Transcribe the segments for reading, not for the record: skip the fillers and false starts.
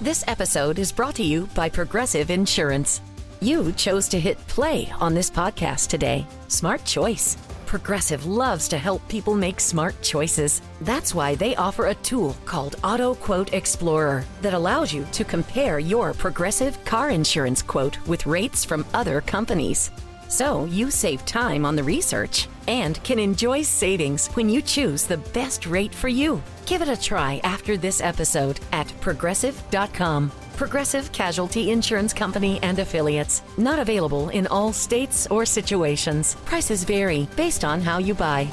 This episode is brought to you by Progressive Insurance. You chose to hit play on this podcast today. Smart choice. Progressive loves to help people make smart choices. That's why they offer a tool called Auto Quote Explorer that allows you to compare your Progressive car insurance quote with rates from other companies. So you save time on the research and can enjoy savings when you choose the best rate for you. Give it a try after this episode at Progressive.com. Progressive Casualty Insurance Company and Affiliates. Not available in all states or situations. Prices vary based on how you buy.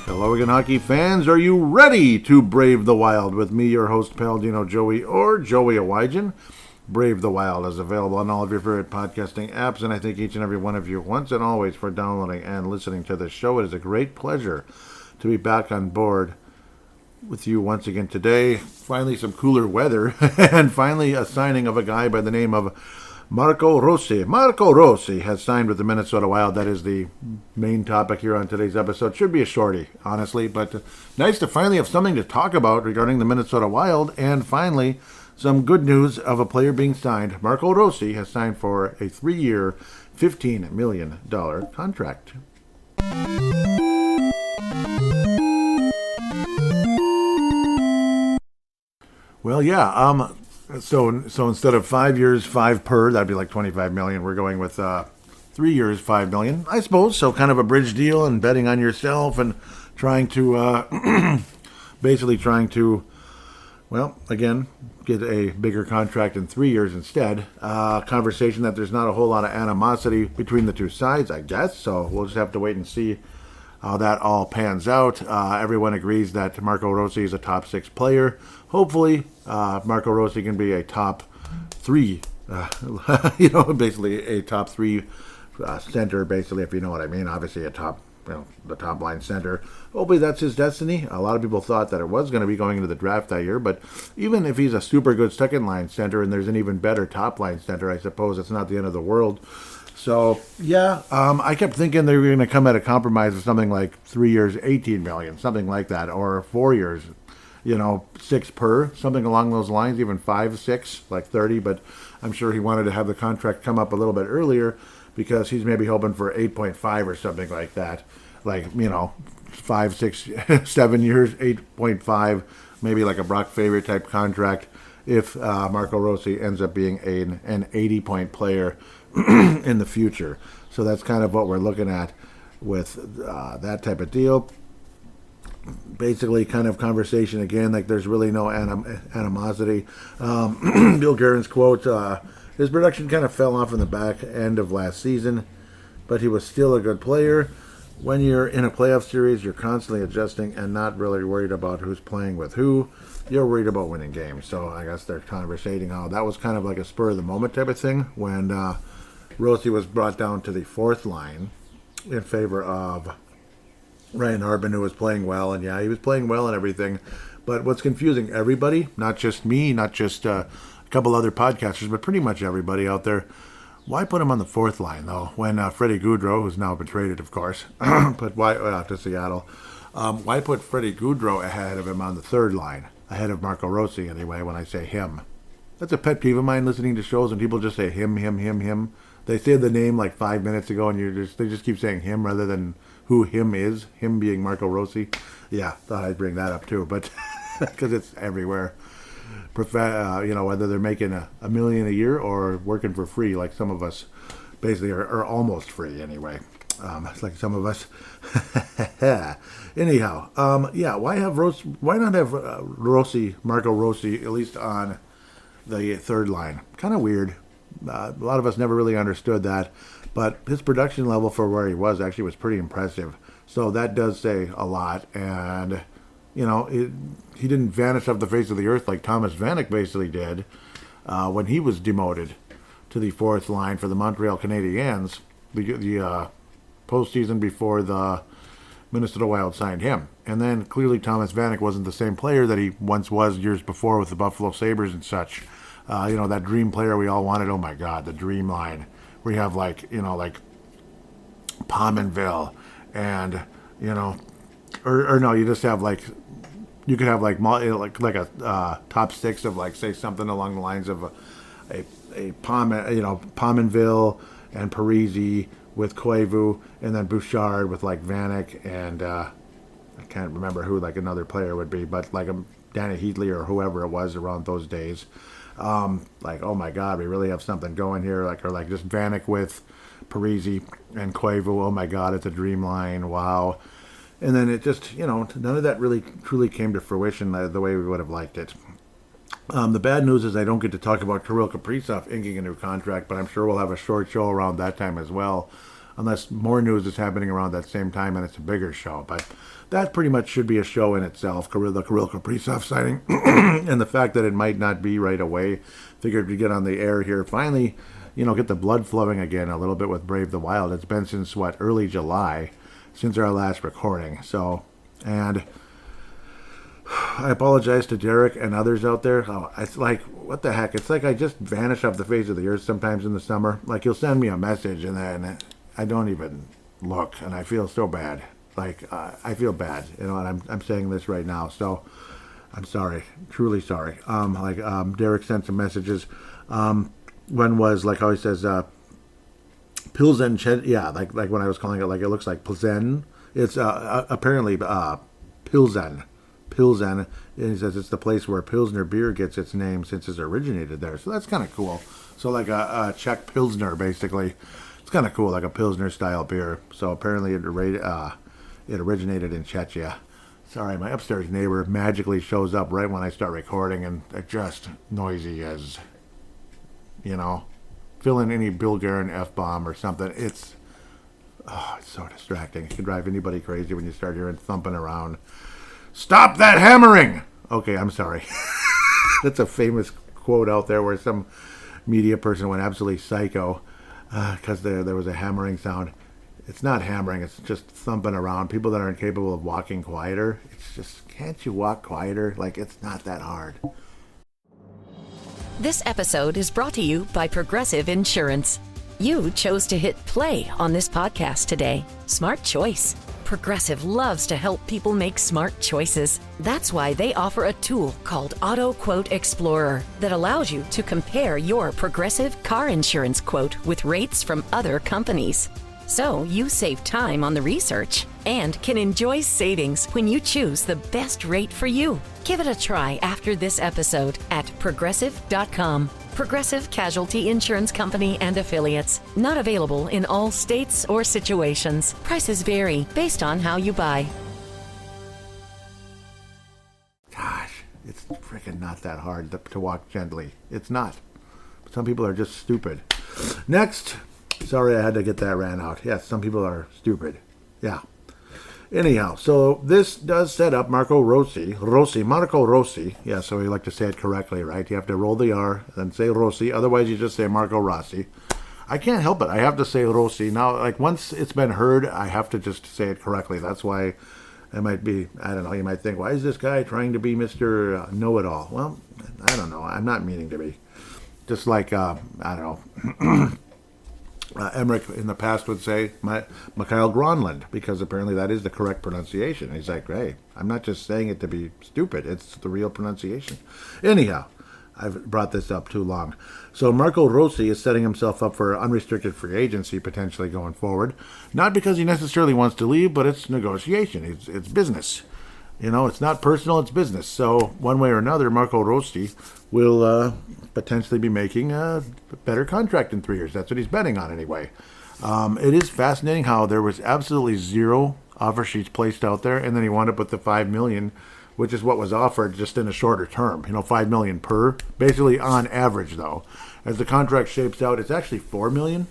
Hello again, hockey fans. Are you ready to brave the wild with me, your host, Paladino Joey, or Joey Awajan? Brave the Wild is available on all of your favorite podcasting apps, and I thank each and every one of you once and always for downloading and listening to this show. It is a great pleasure to be back on board with you once again today. Finally, some cooler weather, and finally a signing of a guy by the name of Marco Rossi. Marco Rossi has signed with the Minnesota Wild. That is the main topic here on today's episode. Should be a shorty, honestly, but nice to finally have something to talk about regarding the Minnesota Wild, and finally some good news of a player being signed. Marco Rossi has signed for a 3-year, $15 million contract. Well, yeah, So instead of 5 years, 5 per, that'd be like $25 million. We're going with 3 years, $5 million, I suppose. So kind of a bridge deal and betting on yourself and trying to, basically trying to, well, again, get a bigger contract in 3 years instead. Conversation that there's not a whole lot of animosity between the two sides, I guess. So we'll just have to wait and see how that all pans out. Everyone agrees that Marco Rossi is a top 6 player. Hopefully, Marco Rossi can be a top 3, basically a top 3 center, basically, if you know what I mean. Obviously, the top line center. Hopefully, that's his destiny. A lot of people thought that it was going to be going into the draft that year, but even if he's a super good second line center and there's an even better top line center, I suppose it's not the end of the world. So, yeah, I kept thinking they were going to come at a compromise of something like 3 years, $18 million, something like that, or 4 years, 6 per, something along those lines, even 5, 6, like 30, but I'm sure he wanted to have the contract come up a little bit earlier because he's maybe hoping for 8.5 or something like that, like, 5, 6, 7 years, 8.5, maybe like a Brock Faber type contract if Marco Rossi ends up being an 80-point player in the future. So that's kind of what we're looking at with that type of deal. Basically, kind of conversation again, like there's really no animosity. Bill Guerin's quote, his production kind of fell off in the back end of last season, but he was still a good player. When you're in a playoff series, you're constantly adjusting and not really worried about who's playing with who. You're worried about winning games. So I guess they're conversating how that was kind of like a spur of the moment type of thing when Rossi was brought down to the 4th line in favor of Ryan Harbin, who was playing well, and yeah, he was playing well and everything. But what's confusing everybody, not just me, not just a couple other podcasters, but pretty much everybody out there, why put him on the 4th line, though, when Freddie Gaudreau, who's now been traded, of course, but why to Seattle, why put Freddie Gaudreau ahead of him on the 3rd line, ahead of Marco Rossi, anyway, when I say him? That's a pet peeve of mine, listening to shows, and people just say him. They said the name like 5 minutes ago, and they just keep saying him rather than who him is, him being Marco Rossi. Yeah, thought I'd bring that up too, but because it's everywhere. Whether they're making a million a year or working for free, like some of us basically are almost free anyway. It's like some of us. Anyhow, why not have Marco Rossi, at least on the 3rd line? Kind of weird. A lot of us never really understood that, but his production level for where he was actually was pretty impressive. So that does say a lot, and he didn't vanish off the face of the earth like Thomas Vanek basically did when he was demoted to the fourth line for the Montreal Canadiens, the postseason before the Minnesota Wild signed him. And then clearly Thomas Vanek wasn't the same player that he once was years before with the Buffalo Sabres and such. That dream player we all wanted. Oh my God, the dream line. We have like Pominville and, or no, you just have like, you could have like a top six of like, say something along the lines of a Pominville and Parise with Koivu, and then Bouchard with like Vanek and I can't remember who like another player would be, but like Danny Heatley or whoever it was around those days. Like, oh my God, we really have something going here. Or just Vanek with Parise and Koivu. Oh my God, it's a dream line. Wow. And then it just, none of that really truly came to fruition the way we would have liked it. The bad news is I don't get to talk about Kirill Kaprizov inking a new contract, but I'm sure we'll have a short show around that time as well, unless more news is happening around that same time and it's a bigger show. But that pretty much should be a show in itself, the Kirill Kaprizov signing, and the fact that it might not be right away. Figured we'd get on the air here, finally, get the blood flowing again a little bit with Brave the Wild. It's been since, early July, since our last recording. So, and I apologize to Derek and others out there. Oh, it's like, what the heck? It's like I just vanish off the face of the earth sometimes in the summer. Like, you'll send me a message and then I don't even look, and I feel so bad. Like, I feel bad, and I'm saying this right now. So, I'm sorry, truly sorry. Derek sent some messages. When was, like how he says, Pilsen, like when I was calling it, like it looks like Pilsen. It's apparently Pilsen. And he says it's the place where Pilsner beer gets its name since it's originated there. So that's kind of cool. So like a Czech Pilsner, basically. It's kind of cool, like a Pilsner style beer. So apparently it originated in Czechia. Sorry, my upstairs neighbor magically shows up right when I start recording, and they're just noisy as, fill in any Bulgarian F-bomb or something. It's so distracting. It can drive anybody crazy when you start hearing thumping around. Stop that hammering! Okay, I'm sorry. That's a famous quote out there where some media person went absolutely psycho because there was a hammering sound. It's not hammering, it's just thumping around. People that are incapable of walking quieter, it's just, can't you walk quieter? Like, it's not that hard. This episode is brought to you by Progressive Insurance. You chose to hit play on this podcast today. Smart choice. Progressive loves to help people make smart choices. That's why they offer a tool called Auto Quote Explorer that allows you to compare your Progressive car insurance quote with rates from other companies. So you save time on the research and can enjoy savings when you choose the best rate for you. Give it a try after this episode at Progressive.com. Progressive Casualty Insurance Company and Affiliates. Not available in all states or situations. Prices vary based on how you buy. Gosh, it's freaking not that hard to walk gently. It's not. Some people are just stupid. Next. Sorry I had to get that ran out. Yes, some people are stupid. Yeah. Anyhow, so this does set up Marco Rossi. Marco Rossi. Yeah, so you like to say it correctly, right? You have to roll the R, then say Rossi. Otherwise, you just say Marco Rossi. I can't help it. I have to say Rossi. Now, like, once it's been heard, I have to just say it correctly. That's why it might be, I don't know, you might think, why is this guy trying to be Mr. Know-It-All? Well, I don't know. I'm not meaning to be. Just like, I don't know. Emmerich in the past would say Mikhail Gronlund, because apparently that is the correct pronunciation. He's like, hey, I'm not just saying it to be stupid. It's the real pronunciation. Anyhow, I've brought this up too long. So Marco Rossi is setting himself up for unrestricted free agency potentially going forward. Not because he necessarily wants to leave, but it's negotiation. It's business. It's not personal, it's business. So one way or another, Marco Rossi will potentially be making a better contract in 3 years. That's what he's betting on anyway. It is fascinating how there was absolutely zero offer sheets placed out there, and then he wound up with the $5 million, which is what was offered just in a shorter term. $5 million per, basically on average though. As the contract shapes out, it's actually $4 million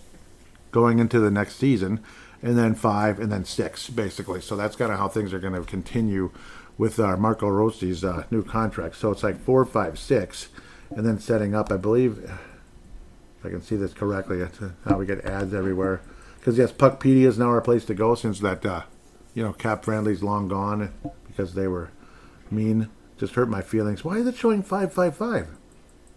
going into the next season, and then 5, and then 6, basically. So that's kind of how things are going to continue with Marco Rossi's new contract. So it's like 4, 5, 6, and then setting up, I believe, if I can see this correctly, that's how we get ads everywhere. Because yes, Puckpedia is now our place to go since that, Cap Friendly's long gone because they were mean. Just hurt my feelings. Why is it showing 555?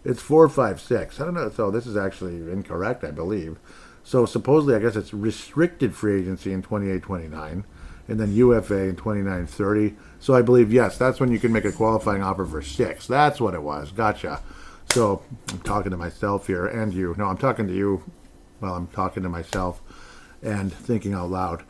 It's 456. I don't know. So this is actually incorrect, I believe. So supposedly, I guess it's restricted free agency in 28-29, and then UFA in 29-30. So I believe, yes, that's when you can make a qualifying offer for 6. That's what it was. Gotcha. So I'm talking to myself here and you. No, I'm talking to you. Well, I'm talking to myself and thinking out loud.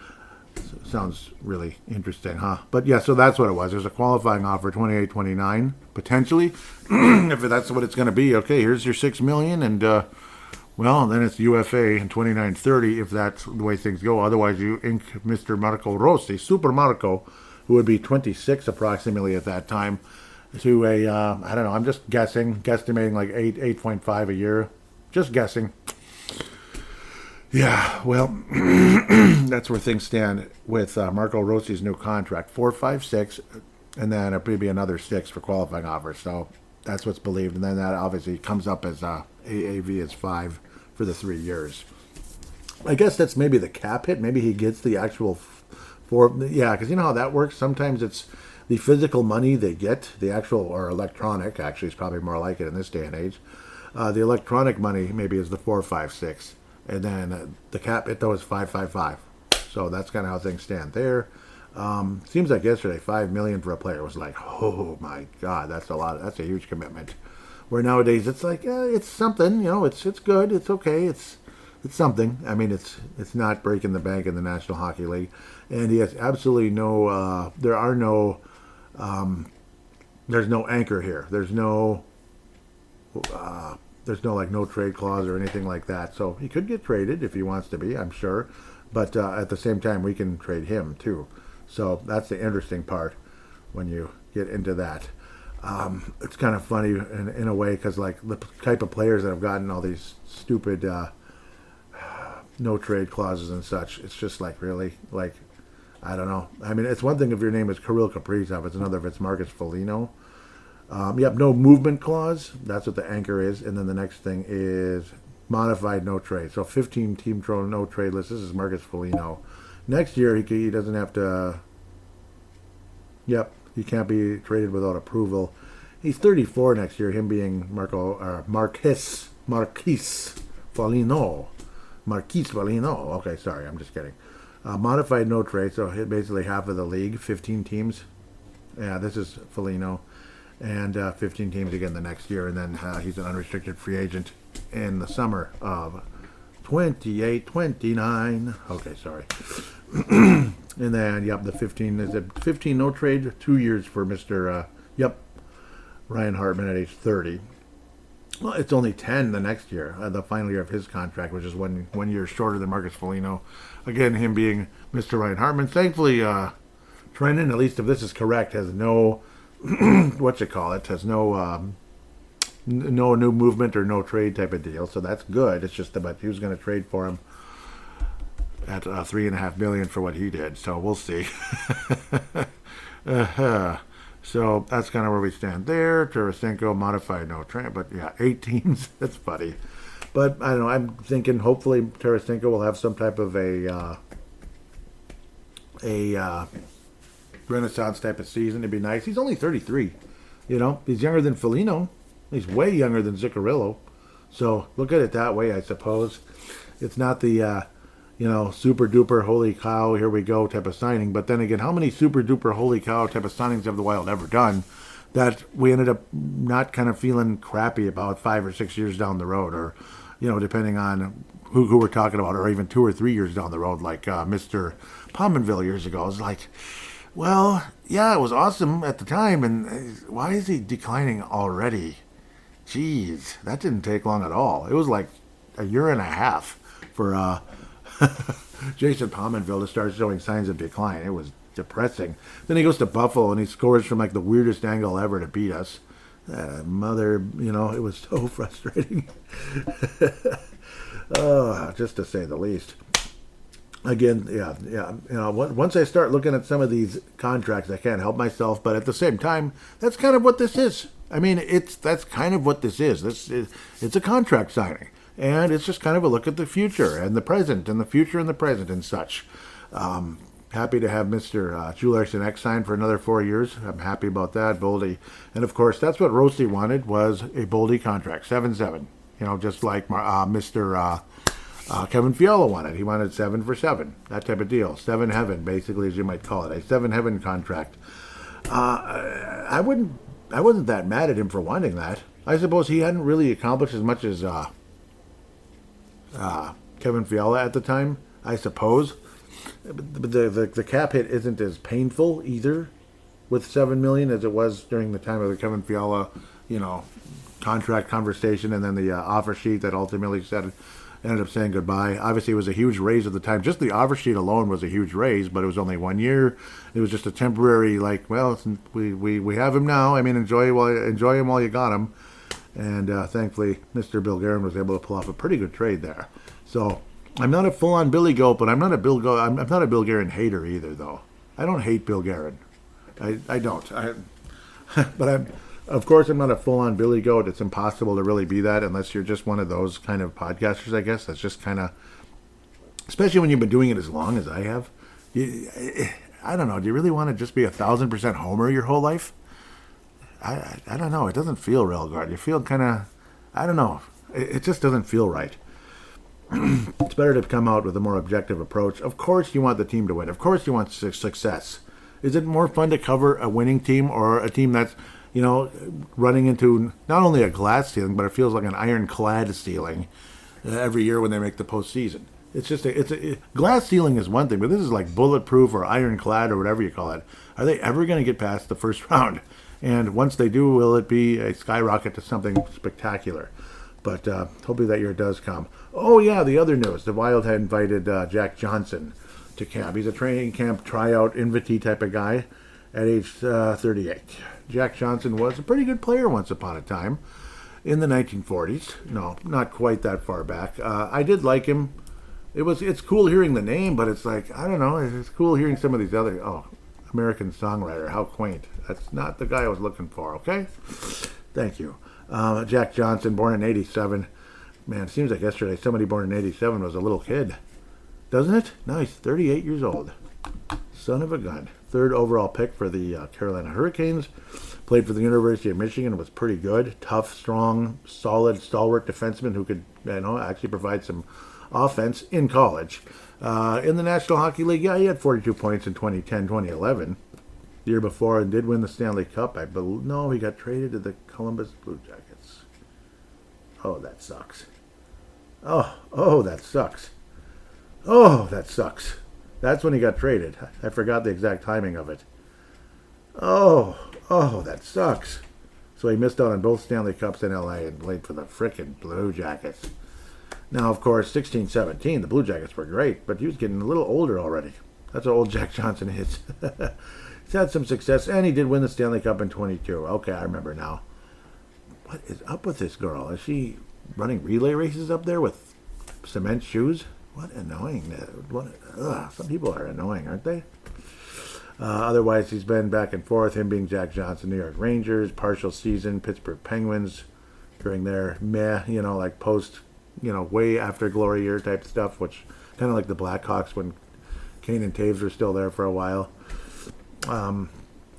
Sounds really interesting, huh? But yeah, so that's what it was. There's a qualifying offer, 28-29, potentially. If that's what it's going to be, okay, here's your $6 million, and then it's UFA in 29-30 if that's the way things go. Otherwise, you ink Mr. Marco Rossi, Super Marco, who would be 26 approximately at that time, to a I don't know. I'm just guesstimating like 8.5 a year, just guessing. Yeah, well, that's where things stand with Marco Rossi's new contract. 4, 5, 6, and then it'll be another 6 for qualifying offers. So that's what's believed. And then that obviously comes up as AAV is 5 for the 3 years. I guess that's maybe the cap hit. Maybe he gets the actual 4. Yeah, because you know how that works? Sometimes it's the physical money they get, the actual, or electronic, actually is probably more like it in this day and age. The electronic money maybe is the 4, 5, 6. And then the cap hit, though, is 555. So that's kind of how things stand there. Seems like yesterday, $5 million for a player was like, oh my God, that's a lot. That's a huge commitment. Where nowadays it's like, it's something. It's good. It's okay. It's something. I mean, it's not breaking the bank in the National Hockey League, and he has absolutely no. There's no anchor here. There's no like no trade clause or anything like that. So he could get traded if he wants to be, I'm sure. But at the same time, we can trade him too. So that's the interesting part when you get into that. It's kind of funny in a way because like the type of players that have gotten all these stupid no trade clauses and such, it's just like really like, I don't know. I mean, it's one thing if your name is Kirill Kaprizov. It's another if it's Marcus Foligno. No movement clause. That's what the anchor is. And then the next thing is modified no trade. So 15 team no trade list. This is Marcus Foligno. Next year, he doesn't have to. He can't be traded without approval. He's 34 next year. Him being Marquise Foligno. Marquise Foligno. Okay, sorry, I'm just kidding. Modified no trade. So basically half of the league, 15 teams. Yeah, this is Foligno. And 15 teams again the next year, and then he's an unrestricted free agent in the summer of 28-29. Okay, sorry. And then, the 15 is it 15 no trade, 2 years for Mr. Ryan Hartman at age 30. Well, it's only 10 the next year, the final year of his contract, which is 1 year shorter than Marcus Foligno. Again, him being Mr. Ryan Hartman. Thankfully, Trenton, at least if this is correct, has no has no new movement or no trade type of deal, so that's good. It's just about who's going to trade for him at $3.5 million for what he did. So we'll see. So that's kind of where we stand there. Tarasenko modified no trade, but 8 teams. That's funny, but I don't know. I'm thinking hopefully Tarasenko will have some type of a Renaissance type of season. It'd be nice. He's only 33. He's younger than Foligno. He's way younger than Zuccarello. So look at it that way, I suppose. It's not the, super duper holy cow, here we go type of signing. But then again, how many super duper holy cow type of signings have the Wild ever done that we ended up not kind of feeling crappy about 5 or 6 years down the road, or, depending on who we're talking about, or even 2 or 3 years down the road, like Mr. Pominville years ago. It's like, well, yeah, it was awesome at the time, and why is he declining already? Jeez, that didn't take long at all. It was like a year and a half for Jason Pominville to start showing signs of decline. It was depressing. Then he goes to Buffalo, and he scores from like the weirdest angle ever to beat us. It was so frustrating. Just to say the least. again, yeah. Once I start looking at some of these contracts, I can't help myself. But at the same time, that's kind of what this is. I mean, that's kind of what this is. It's a contract signing, and it's just kind of a look at the future and the present and the future and the present and such. Happy to have Mr. Julius X signed for another 4 years. I'm happy about that, Boldy. And of course, that's what Rossi wanted, was a Boldy contract, 7-7. Just like Mr. Kevin Fiala wanted. He wanted 7 for 7, that type of deal. 7 heaven, basically, as you might call it, a 7 heaven contract. I wasn't that mad at him for wanting that. I suppose he hadn't really accomplished as much as Kevin Fiala at the time, I suppose. But the cap hit isn't as painful either with $7 million as it was during the time of the Kevin Fiala, contract conversation, and then the offer sheet that ultimately ended up saying goodbye. Obviously, it was a huge raise at the time. Just the offer sheet alone was a huge raise, but it was only 1 year. It was just a temporary, we have him now. I mean, enjoy him while you got him. And thankfully, Mr. Bill Guerin was able to pull off a pretty good trade there. So I'm not a full-on Billy Goat, but I'm not a Bill Guerin hater either, though. I don't hate Bill Guerin. I don't. But of course, I'm not a full-on Billy Goat. It's impossible to really be that unless you're just one of those kind of podcasters, I guess. That's just kind of, especially when you've been doing it as long as I have. I don't know. Do you really want to just be 1,000% Homer your whole life? I don't know. It doesn't feel real good. You feel kind of, I don't know. It just doesn't feel right. It's better to come out with a more objective approach. Of course you want the team to win. Of course you want success. Is it more fun to cover a winning team or a team that's, running into not only a glass ceiling, but it feels like an ironclad ceiling every year when they make the postseason? It's just glass ceiling is one thing, but this is like bulletproof or ironclad or whatever you call it. Are they ever going to get past the first round? And once they do, will it be a skyrocket to something spectacular? But hopefully that year does come. Oh, yeah, the other news. The Wild had invited Jack Johnson to camp. He's a training camp tryout invitee type of guy at age 38. Jack Johnson was a pretty good player once upon a time in the 1940s. No, not quite that far back. I did like him. It's cool hearing the name, but it's like, I don't know. It's cool hearing some of these other, American songwriter. How quaint. That's not the guy I was looking for, okay? Thank you. Jack Johnson, born in 87. Man, it seems like yesterday somebody born in 87 was a little kid. Doesn't it? No, he's 38 years old. Son of a gun. 3rd overall pick for the Carolina Hurricanes. Played for the University of Michigan. Was pretty good. Tough, strong, solid, stalwart defenseman who could, actually provide some offense in college. In the National Hockey League, he had 42 points in 2010, 2011. The year before, and did win the Stanley Cup. No, he got traded to the Columbus Blue Jackets. Oh, that sucks. Oh, that sucks. Oh, that sucks. That's when he got traded. I forgot the exact timing of it. Oh, that sucks. So he missed out on both Stanley Cups in LA and played for the frickin' Blue Jackets. Now, of course, 16-17, the Blue Jackets were great, but he was getting a little older already. That's how old Jack Johnson is. He's had some success, and he did win the Stanley Cup in 22. Okay, I remember now. What is up with this girl? Is she running relay races up there with cement shoes? What annoying. Some people are annoying, aren't they? Otherwise, he's been back and forth, him being Jack Johnson, New York Rangers, partial season, Pittsburgh Penguins, during their post, way after glory year type stuff, which kind of like the Blackhawks when Kane and Taves were still there for a while.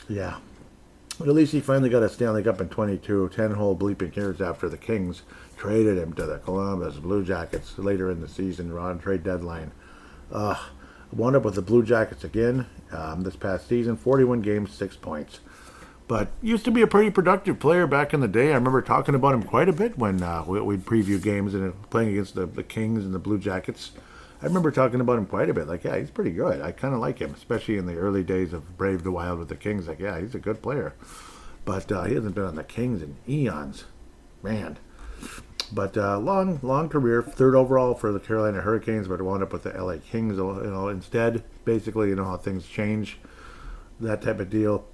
Yeah. But at least he finally got a Stanley Cup in 22, 10 whole bleeping years after the Kings traded him to the Columbus Blue Jackets later in the season, on trade deadline. Wound up with the Blue Jackets again this past season, 41 games, 6 points. But used to be a pretty productive player back in the day. I remember talking about him quite a bit when we'd preview games and playing against the Kings and the Blue Jackets. I remember talking about him quite a bit. Like, yeah, he's pretty good. I kind of like him, especially in the early days of Brave the Wild with the Kings. Like, yeah, he's a good player. But he hasn't been on the Kings in eons. Man. But long career, 3rd overall for the Carolina Hurricanes, but wound up with the LA Kings, instead. Basically, how things change. That type of deal.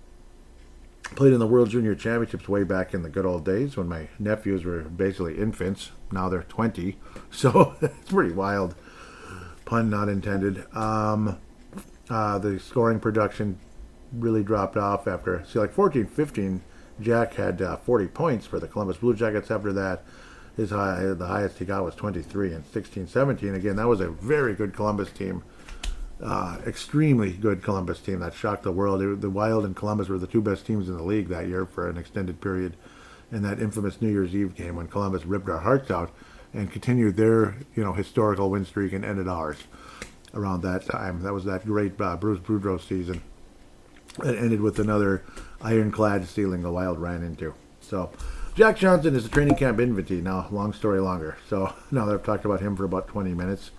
Played in the World Junior Championships way back in the good old days when my nephews were basically infants. Now they're 20. So it's pretty wild. pun not intended. The scoring production really dropped off after, 14-15, Jack had 40 points for the Columbus Blue Jackets. After that, the highest he got was 23. And 16-17, again, that was a very good Columbus team. Extremely good Columbus team that shocked the world. The Wild and Columbus were the two best teams in the league that year for an extended period. In that infamous New Year's Eve game when Columbus ripped our hearts out and continued their, historical win streak and ended ours around that time. That was that great Bruce Boudreau season. It ended with another ironclad ceiling the Wild ran into. So, Jack Johnson is a training camp invitee. Now, long story longer. So, now that I've talked about him for about 20 minutes.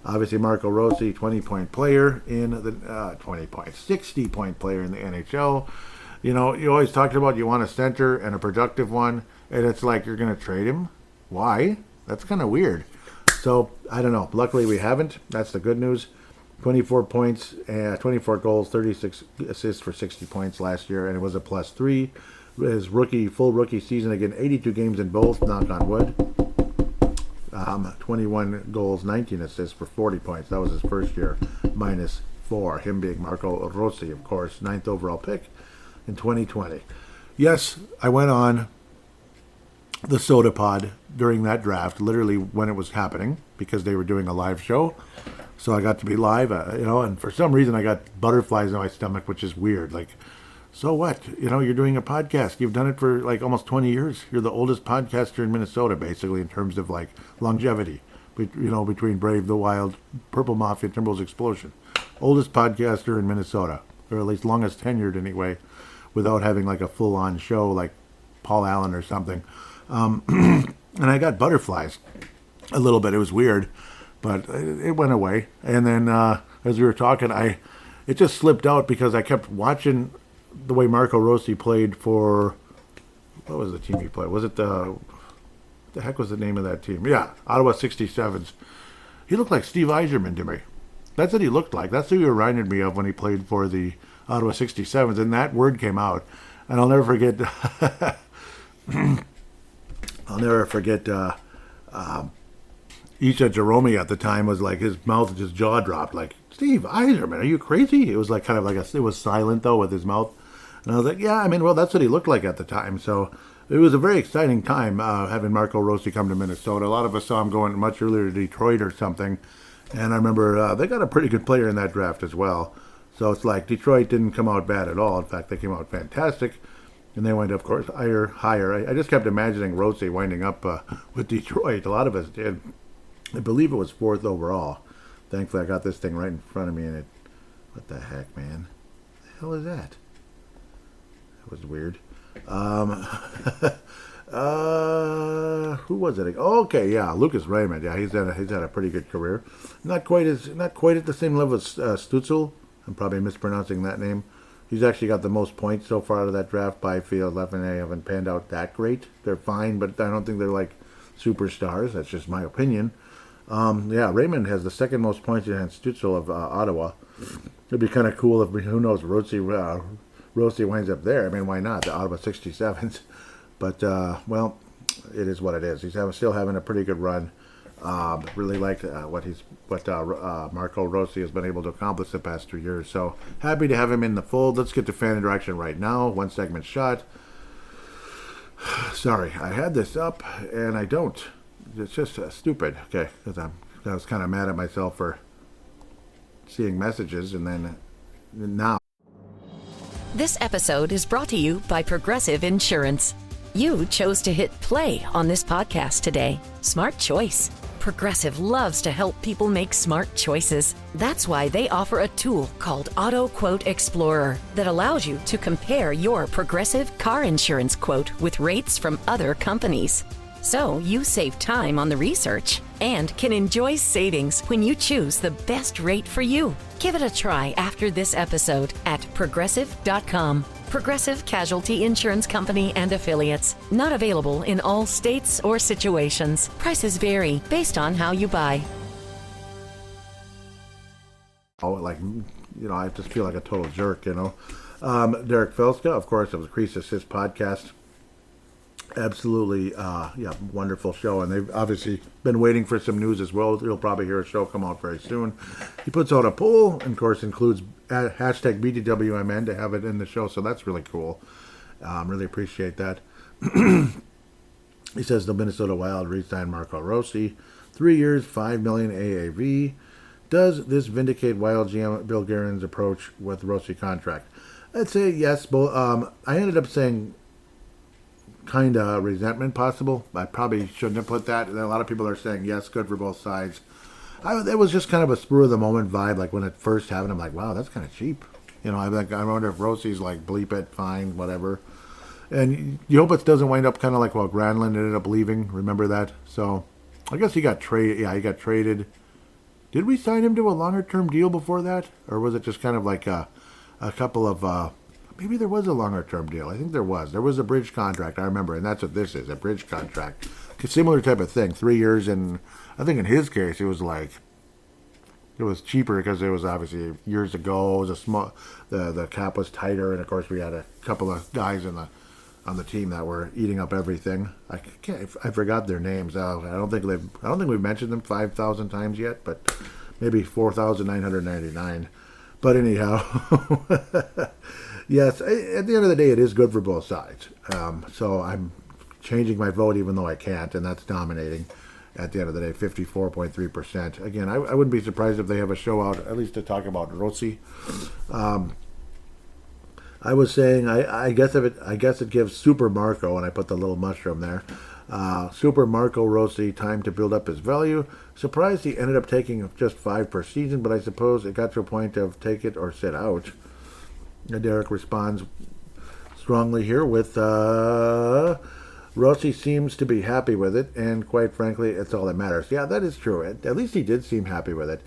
Obviously, Marco Rossi, 20-point player in the 60-point player in the NHL. You always talked about you want a center and a productive one, and it's like you're going to trade him. Why? That's kind of weird. So, I don't know. Luckily, we haven't. That's the good news. 24 points, 24 goals, 36 assists for 60 points last year, and it was a +3. His full rookie season, again, 82 games in both, knock on wood. 21 goals, 19 assists for 40 points. That was his first year, -4. Him being Marco Rossi, of course, 9th overall pick in 2020. Yes, I went on the Soda Pod during that draft, literally when it was happening, because they were doing a live show. So I got to be live, and for some reason I got butterflies in my stomach, which is weird. Like, so what? You're doing a podcast. You've done it for like almost 20 years. You're the oldest podcaster in Minnesota, basically, in terms of like longevity. Between Brave, the Wild, Purple Mafia, Timberwolves Explosion. Oldest podcaster in Minnesota, or at least longest tenured anyway, without having like a full-on show like Paul Allen or something. And I got butterflies a little bit. It was weird. But it went away. And then as we were talking, it just slipped out because I kept watching the way Marco Rossi played for, what was the team he played? Was it what the heck was the name of that team? Yeah, Ottawa 67s. He looked like Steve Yzerman to me. That's what he looked like. That's who he reminded me of when he played for the Ottawa 67s. And that word came out. And I'll never forget, Isha Jerome at the time was like, his jaw dropped, like, Steve Yzerman, are you crazy? It was like kind of like it was silent though with his mouth. And I was like, yeah, that's what he looked like at the time. So it was a very exciting time having Marco Rossi come to Minnesota. A lot of us saw him going much earlier to Detroit or something. And I remember they got a pretty good player in that draft as well. So it's like Detroit didn't come out bad at all. In fact, they came out fantastic. And they went, of course, higher. I just kept imagining Rossi winding up with Detroit. A lot of us did. I believe it was 4th overall. Thankfully, I got this thing right in front of me, and what the heck, man? What the hell is that? That was weird. Who was it? Okay, yeah, Lucas Raymond. Yeah, he's had a pretty good career. Not quite at the same level as Stützle. I'm probably mispronouncing that name. He's actually got the most points so far out of that draft. Byfield, Leffernet haven't panned out that great. They're fine, but I don't think they're like superstars. That's just my opinion. Raymond has the second most points behind Stützle of Ottawa. It'd be kind of cool if, who knows, Rossi winds up there. I mean, why not? The Ottawa 67s. But, it is what it is. He's still having a pretty good run. Really liked what Marco Rossi has been able to accomplish the past 2 years. So happy to have him in the fold. Let's get to fan interaction right now. 1 segment shot. Sorry, I had this up and I don't. It's just stupid. Okay, because I was kind of mad at myself for seeing messages and then now. This episode is brought to you by Progressive Insurance. You chose to hit play on this podcast today. Smart choice. Progressive loves to help people make smart choices. That's why they offer a tool called Auto Quote Explorer that allows you to compare your Progressive car insurance quote with rates from other companies. So you save time on the research and can enjoy savings when you choose the best rate for you. Give it a try after this episode at Progressive.com. Progressive Casualty Insurance Company and Affiliates. Not available in all states or situations. Prices vary based on how you buy. I just feel like a total jerk, Derek Felska, of course, of the Crease Assist podcast. Absolutely, yeah, wonderful show. And they've obviously been waiting for some news as well. You'll probably hear a show come out very soon. He puts out a poll, and of course includes hashtag BTWMN to have it in the show. So that's really cool. Really appreciate that. He says the Minnesota Wild re-signed Marco Rossi, 3 years, $5 million AAV. Does this vindicate Wild GM Bill Guerin's approach with Rossi contract? I'd say yes, but I ended up saying kind of resentment possible. I probably shouldn't have put that. A lot of people are saying yes, good for both sides. It was just kind of a spur of the moment vibe. Like when it first happened, I'm like, wow, that's kind of cheap. You know, I wonder if Rossi's like, bleep it, fine, whatever. And you hope it doesn't wind up kind of like, well, Granlund ended up leaving. Remember that? So I guess he got traded. Yeah, he got traded. Did we sign him to a longer-term deal before that? Or was it just kind of like a couple of... maybe there was a longer-term deal. I think there was. There was a bridge contract, I remember, and that's what this is, a bridge contract. Similar type of thing, 3 years, and I think in his case it was like... It was cheaper because it was obviously years ago. It was a small... The cap was tighter, and of course we had a couple of guys on the team that were eating up everything. I forgot their names. I don't think we've mentioned them 5,000 times yet, but maybe 4,999. But anyhow, yes. At the end of the day, it is good for both sides. So I'm changing my vote, even though I can't, and that's dominating. At the end of the day, 54.3%. Again, I wouldn't be surprised if they have a show out at least to talk about Rossi. I was saying, I guess it gives Super Marco, and I put the little mushroom there. Super Marco Rossi time to build up his value. Surprised he ended up taking just 5 per season, but I suppose it got to a point of take it or sit out. And Derek responds strongly here with Rossi seems to be happy with it, and quite frankly, it's all that matters. Yeah, that is true. At least he did seem happy with it.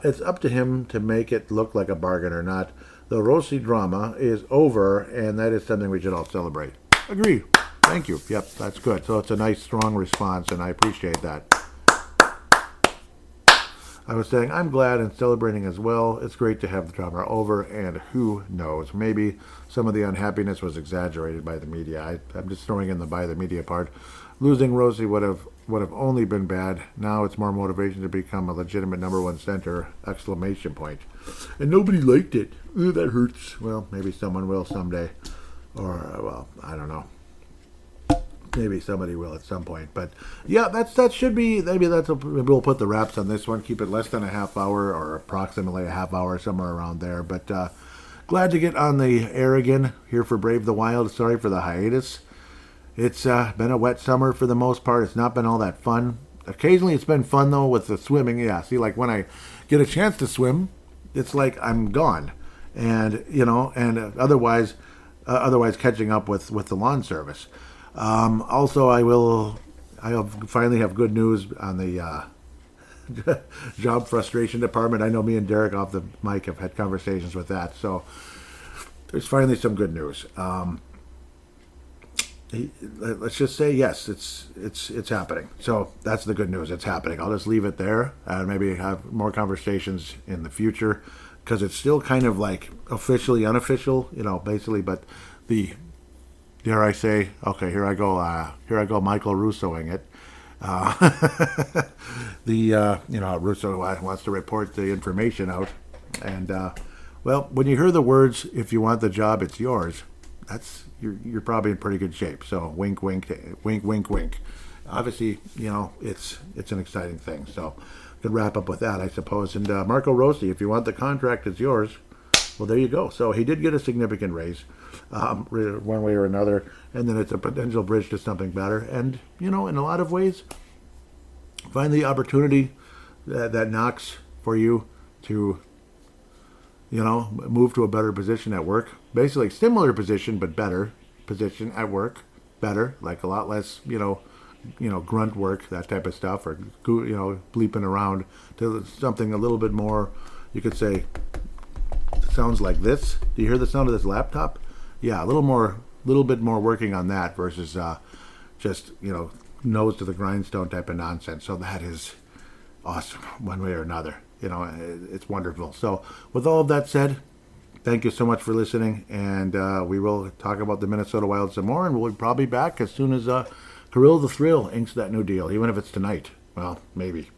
It's up to him to make it look like a bargain or not. The Rossi drama is over, and that is something we should all celebrate. Agree. Thank you. Yep, that's good. So it's a nice, strong response, and I appreciate that. I was saying I'm glad and celebrating as well. It's great to have the drama over, and who knows, maybe some of the unhappiness was exaggerated by the media. I'm just throwing in the by the media part. Losing Rossi would have only been bad. Now it's more motivation to become a legitimate number one center! Exclamation point. And nobody liked it. Ooh, that hurts. Well, maybe someone will someday. Or, well, I don't know. Maybe somebody will at some point. But, yeah, that should be, maybe we'll put the wraps on this one. Keep it less than a half hour or approximately a half hour, somewhere around there. But glad to get on the air again here for Brave the Wild. Sorry for the hiatus. It's been a wet summer for the most part. It's not been all that fun. Occasionally it's been fun, though, with the swimming. Yeah, see, like when I get a chance to swim, it's like I'm gone. And, otherwise catching up with the lawn service. Also, I finally have good news on the job frustration department. I know me and Derek off the mic have had conversations with that. So there's finally some good news. Let's just say yes, it's happening. So that's the good news. It's happening. I'll just leave it there and maybe have more conversations in the future because it's still kind of like officially unofficial, basically. But dare I say, okay, here I go, Michael Russoing it. Russo wants to report the information out, and well, when you hear the words, "If you want the job, it's yours," you're probably in pretty good shape. So wink, wink, wink, wink, wink. Obviously, it's an exciting thing. So could wrap up with that, I suppose. And Marco Rossi, if you want the contract, it's yours. Well, there you go. So he did get a significant raise, one way or another, and then it's a potential bridge to something better. And in a lot of ways, find the opportunity that knocks for you to move to a better position at work. Basically, similar position, but better position at work. Better, like a lot less, grunt work, that type of stuff, or, bleeping around to something a little bit more, you could say, sounds like this. Do you hear the sound of this laptop? Yeah, a little bit more working on that versus just, nose to the grindstone type of nonsense. So that is awesome, one way or another. It's wonderful. So with all of that said, thank you so much for listening, and we will talk about the Minnesota Wild some more, and we'll probably be back as soon as Kirill the Thrill inks that new deal, even if it's tonight. Well, maybe.